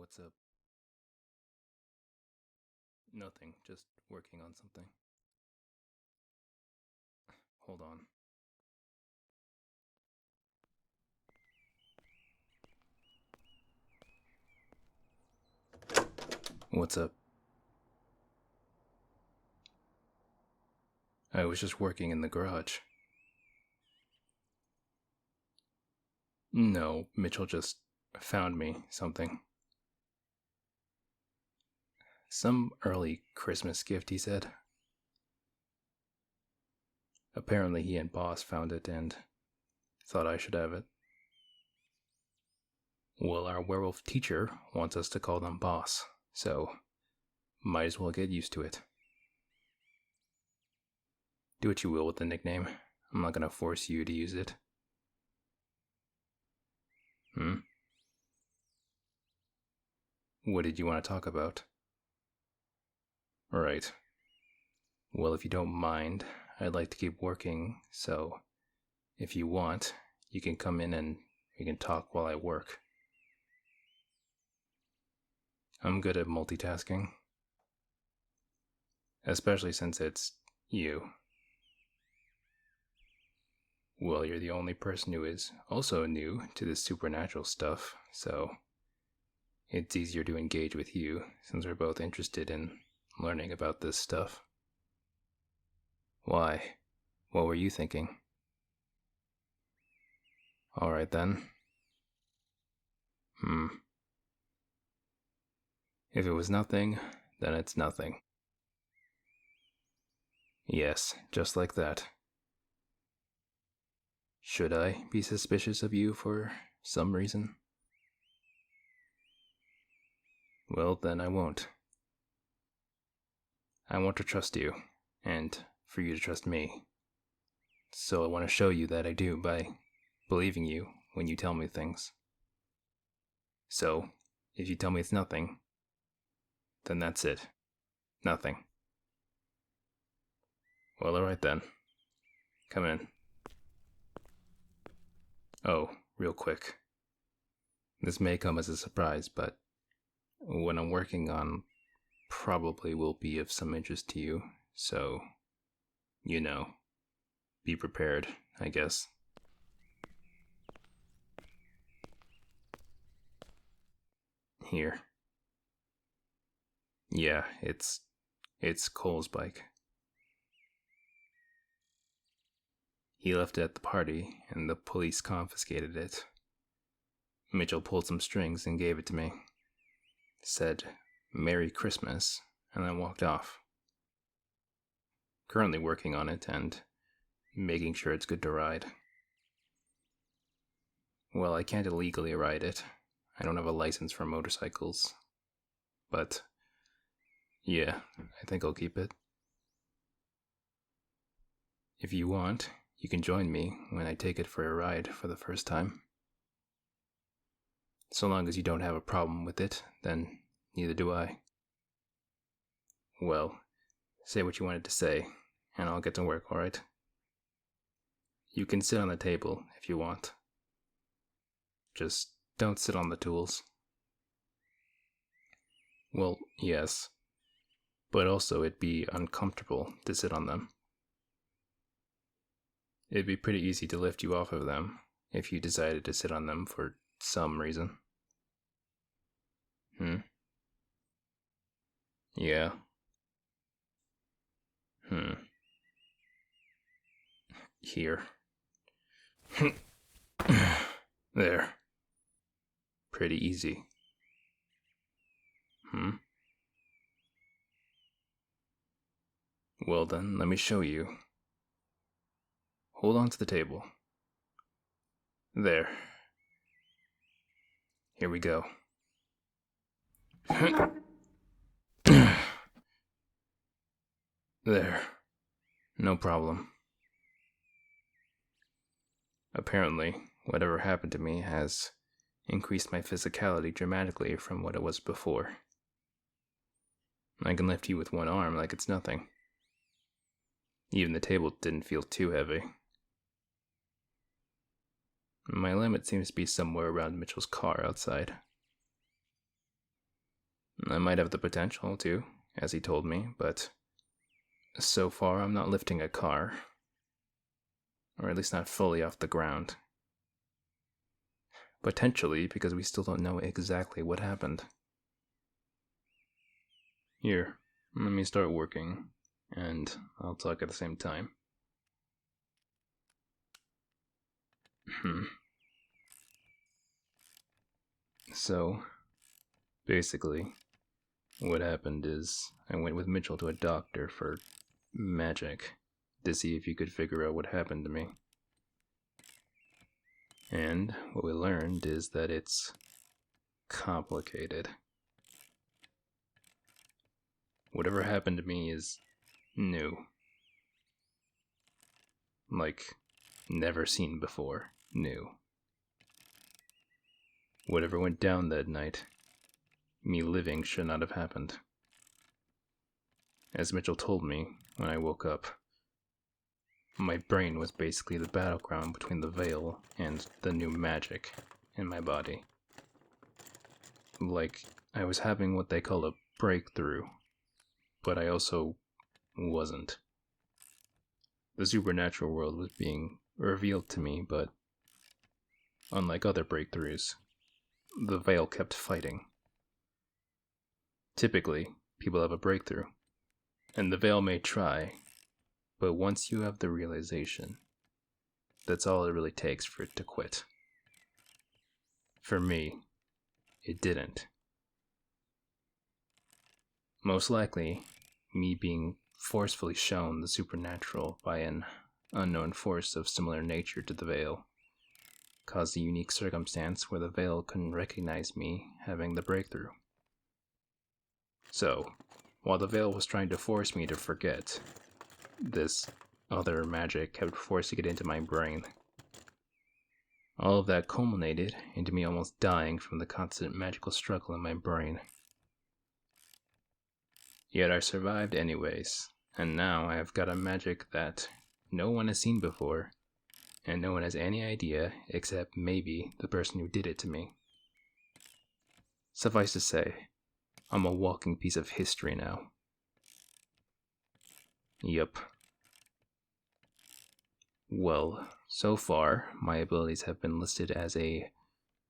What's up? Nothing, just working on something. Hold on. What's up? I was just working in the garage. No, Mitchell just found me something. Some early Christmas gift, he said. Apparently he and Boss found it and thought I should have it. Well, our werewolf teacher wants us to call them Boss, so might as well get used to it. Do what you will with the nickname. I'm not gonna force you to use it. What did you want to talk about? Right. Well, if you don't mind, I'd like to keep working, so if you want, you can come in and we can talk while I work. I'm good at multitasking. Especially since it's you. Well, you're the only person who is also new to this supernatural stuff, so it's easier to engage with you since we're both interested in learning about this stuff. Why? What were you thinking? Alright then. If it was nothing, then it's nothing. Yes, just like that. Should I be suspicious of you for some reason? Well, then I won't. I want to trust you, and for you to trust me. So I want to show you that I do by believing you when you tell me things. So, if you tell me it's nothing, then that's it. Nothing. Well, alright then. Come in. Oh, real quick. This may come as a surprise, but what I'm working on probably will be of some interest to you, so, be prepared, I guess. Here. Yeah, it's Cole's bike. He left it at the party, and the police confiscated it. Mitchell pulled some strings and gave it to me. Said, "Merry Christmas," and then walked off. Currently working on it and making sure it's good to ride. Well, I can't illegally ride it. I don't have a license for motorcycles. But, yeah, I think I'll keep it. If you want, you can join me when I take it for a ride for the first time. So long as you don't have a problem with it, then neither do I. Well, say what you wanted to say, and I'll get to work, alright? You can sit on the table if you want. Just don't sit on the tools. Well, yes, but also it'd be uncomfortable to sit on them. It'd be pretty easy to lift you off of them if you decided to sit on them for some reason. Yeah. Here. There. Pretty easy. Well then, let me show you. Hold on to the table. There. Here we go. There. No problem. Apparently, whatever happened to me has increased my physicality dramatically from what it was before. I can lift you with one arm like it's nothing. Even the table didn't feel too heavy. My limit seems to be somewhere around Mitchell's car outside. I might have the potential to, as he told me, but so far I'm not lifting a car. Or at least not fully off the ground. Potentially, because we still don't know exactly what happened. Here, let me start working, and I'll talk at the same time. So, basically, what happened is I went with Mitchell to a doctor for magic to see if he could figure out what happened to me. And what we learned is that it's complicated. Whatever happened to me is new. Like, never seen before. New. Whatever went down that night, me living should not have happened. As Mitchell told me when I woke up, my brain was basically the battleground between the veil and the new magic in my body. Like, I was having what they call a breakthrough, but I also wasn't. The supernatural world was being revealed to me, but unlike other breakthroughs, the veil kept fighting. Typically, people have a breakthrough, and the veil may try, but once you have the realization, that's all it really takes for it to quit. For me, it didn't. Most likely, me being forcefully shown the supernatural by an unknown force of similar nature to the veil caused a unique circumstance where the veil couldn't recognize me having the breakthrough. So, while the veil was trying to force me to forget, this other magic kept forcing it into my brain. All of that culminated into me almost dying from the constant magical struggle in my brain. Yet I survived anyways, and now I have got a magic that no one has seen before, and no one has any idea except maybe the person who did it to me. Suffice to say, I'm a walking piece of history now. Yup. Well, so far, my abilities have been listed as a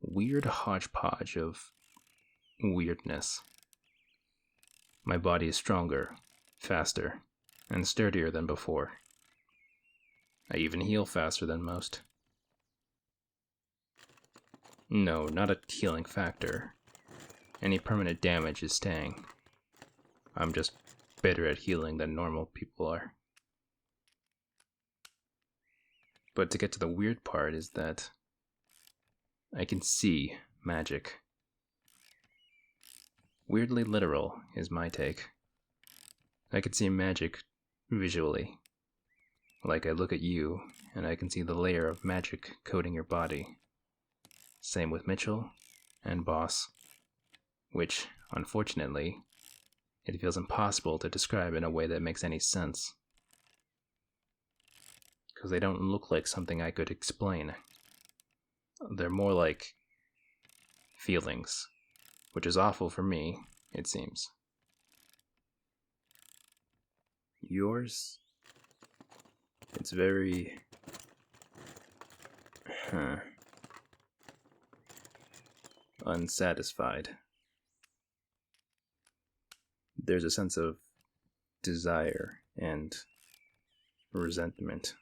weird hodgepodge of weirdness. My body is stronger, faster, and sturdier than before. I even heal faster than most. No, not a healing factor. Any permanent damage is staying. I'm just better at healing than normal people are. But to get to the weird part is that I can see magic. Weirdly literal is my take. I can see magic visually. Like I look at you, and I can see the layer of magic coating your body. Same with Mitchell and Boss, which, unfortunately, it feels impossible to describe in a way that makes any sense. Because they don't look like something I could explain. They're more like feelings, which is awful for me, it seems. Yours? It's very... unsatisfied. There's a sense of desire and resentment.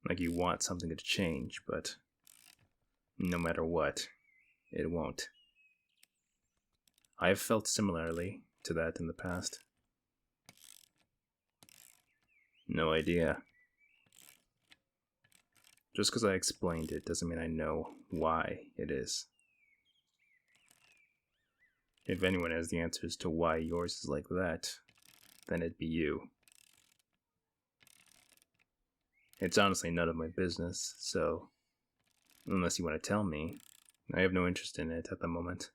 Like you want something to change, but no matter what, it won't. I've felt similarly to that in the past. No idea. Just because I explained it doesn't mean I know why it is. If anyone has the answers to why yours is like that, then it'd be you. It's honestly none of my business, so unless you want to tell me, I have no interest in it at the moment.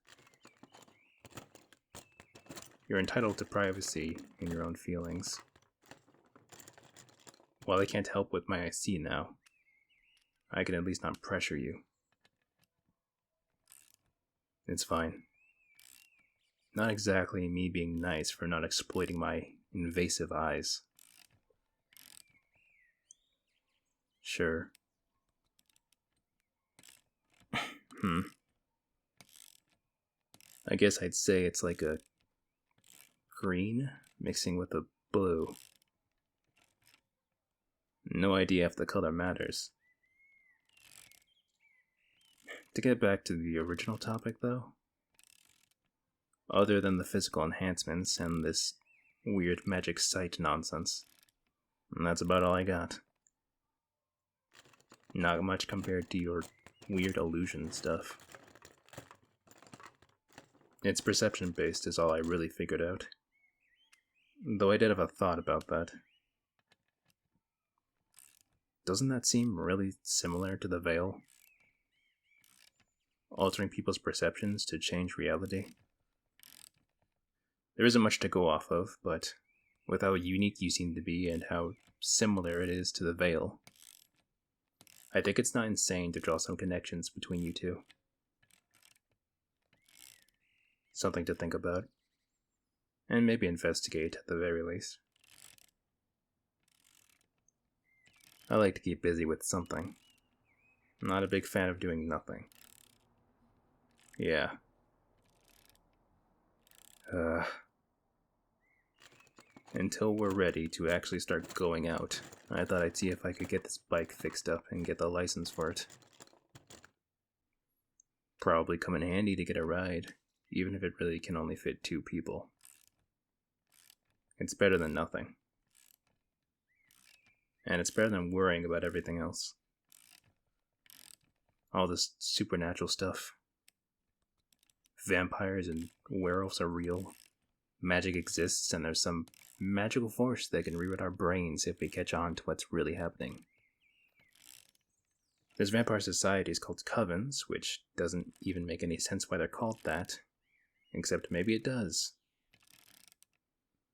You're entitled to privacy in your own feelings. While I can't help with my IC now, I can at least not pressure you. It's fine. Not exactly me being nice for not exploiting my invasive eyes. Sure. I guess I'd say it's like a green mixing with a blue. No idea if the color matters. To get back to the original topic, though, other than the physical enhancements and this weird magic sight nonsense, that's about all I got. Not much compared to your weird illusion stuff. It's perception based is all I really figured out. Though I did have a thought about that. Doesn't that seem really similar to the veil? Altering people's perceptions to change reality? There isn't much to go off of, but with how unique you seem to be and how similar it is to the veil, I think it's not insane to draw some connections between you two. Something to think about. And maybe investigate at the very least. I like to keep busy with something. I'm not a big fan of doing nothing. Yeah. Until we're ready to actually start going out, I thought I'd see if I could get this bike fixed up and get the license for it. Probably come in handy to get a ride, even if it really can only fit 2 people. It's better than nothing. And it's better than worrying about everything else. All this supernatural stuff. Vampires and werewolves are real. Magic exists, and there's some magical force that can rewrite our brains if we catch on to what's really happening. There's vampire societies called covens, which doesn't even make any sense why they're called that. Except maybe it does.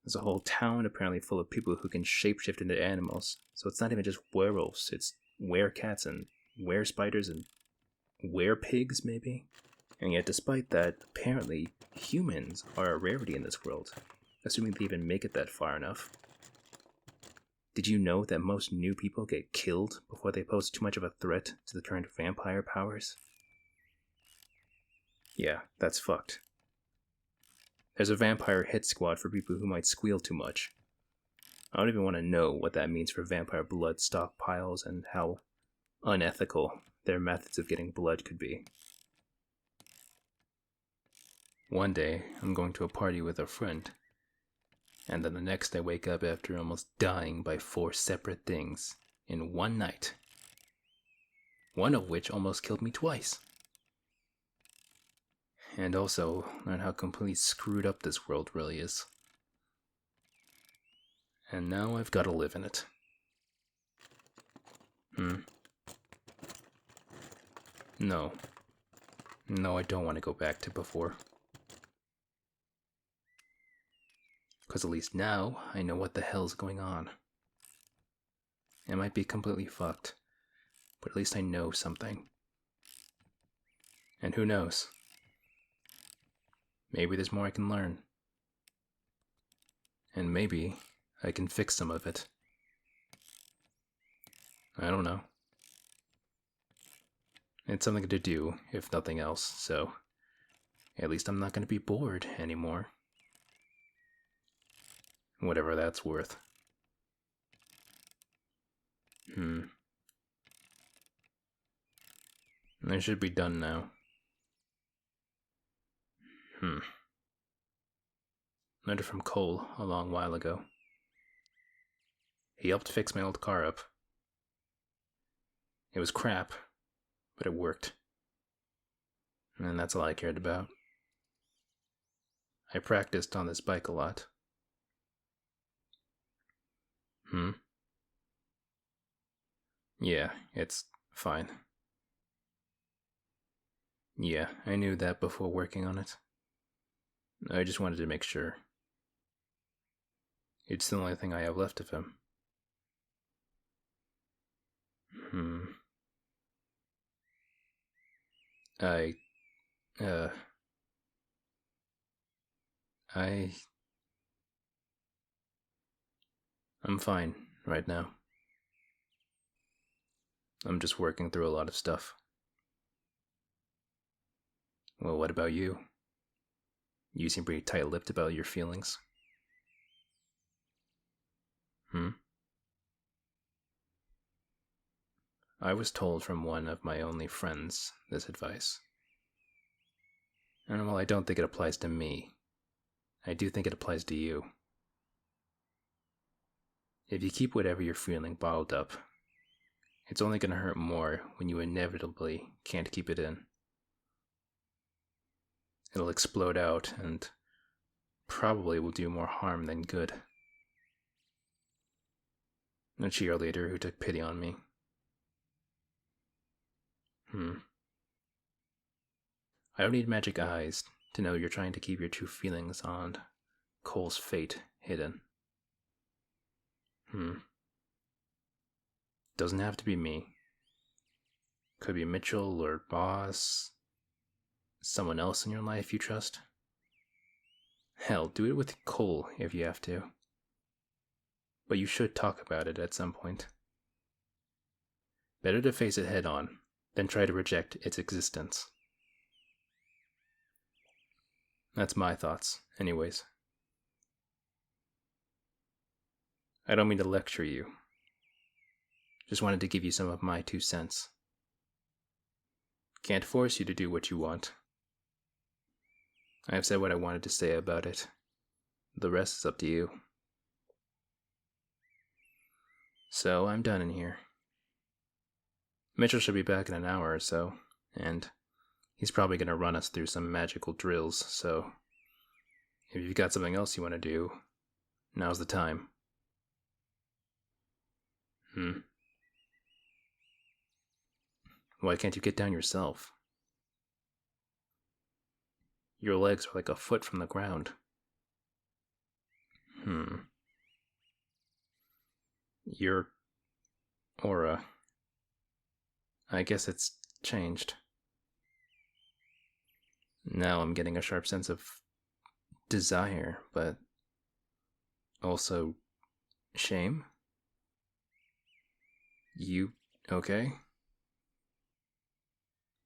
There's a whole town apparently full of people who can shapeshift into animals, so it's not even just werewolves, it's were-cats and were-spiders and were-pigs, maybe? And yet despite that, apparently humans are a rarity in this world, assuming they even make it that far enough. Did you know that most new people get killed before they pose too much of a threat to the current vampire powers? Yeah, that's fucked. There's a vampire hit squad for people who might squeal too much. I don't even want to know what that means for vampire blood stockpiles and how unethical their methods of getting blood could be. One day, I'm going to a party with a friend, and then the next I wake up after almost dying by 4 separate things in one night. One of which almost killed me twice. And also learn how completely screwed up this world really is. And now I've got to live in it. No. No, I don't want to go back to before. Because at least now I know what the hell's going on. It might be completely fucked, but at least I know something. And who knows? Maybe there's more I can learn. And maybe I can fix some of it. I don't know. It's something to do, if nothing else, so at least I'm not going to be bored anymore. Whatever that's worth. I should be done now. Letter from Cole a long while ago. He helped fix my old car up. It was crap, but it worked. And that's all I cared about. I practiced on this bike a lot. Yeah, it's fine. Yeah, I knew that before working on it. I just wanted to make sure. It's the only thing I have left of him. I I'm fine right now. I'm just working through a lot of stuff. Well, what about you? You seem pretty tight-lipped about your feelings. Hmm? I was told from one of my only friends this advice. And while I don't think it applies to me, I do think it applies to you. If you keep whatever you're feeling bottled up, it's only going to hurt more when you inevitably can't keep it in. It'll explode out and probably will do more harm than good. A cheerleader who took pity on me. I don't need magic eyes to know you're trying to keep your true feelings on Cole's fate hidden. Doesn't have to be me. Could be Mitchell or Boss. Someone else in your life you trust. Hell, do it with Cole if you have to. But you should talk about it at some point. Better to face it head on than try to reject its existence. That's my thoughts, anyways. I don't mean to lecture you. Just wanted to give you some of my 2 cents. Can't force you to do what you want. I have said what I wanted to say about it. The rest is up to you. So I'm done in here. Mitchell should be back in an hour or so, and he's probably going to run us through some magical drills, so if you've got something else you want to do, now's the time. Why can't you get down yourself? Your legs are like a foot from the ground. Your aura. I guess it's changed. Now I'm getting a sharp sense of desire, but also shame. You okay?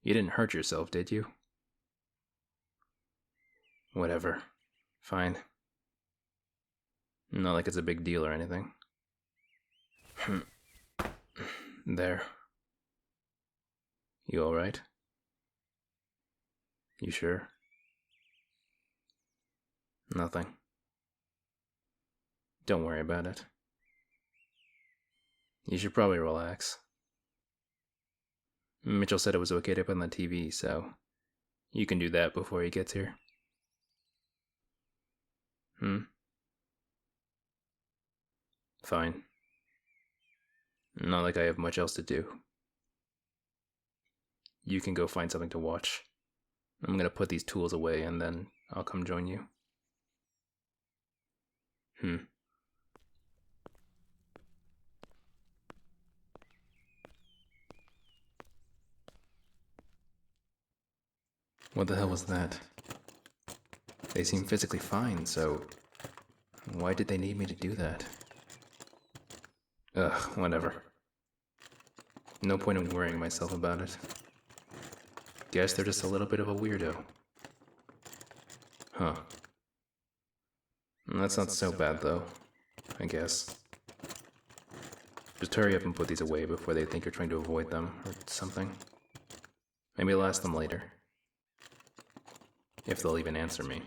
You didn't hurt yourself, did you? Whatever. Fine. Not like it's a big deal or anything. There. You alright? You sure? Nothing. Don't worry about it. You should probably relax. Mitchell said it was okay to put on the TV, so you can do that before he gets here. Fine. Not like I have much else to do. You can go find something to watch. I'm gonna put these tools away and then I'll come join you. What the hell was that? They seem physically fine, so why did they need me to do that? Ugh, whatever. No point in worrying myself about it. Guess they're just a little bit of a weirdo. Huh. That's not so bad, though, I guess. Just hurry up and put these away before they think you're trying to avoid them, or something. Maybe I'll ask them later. If they'll even answer me.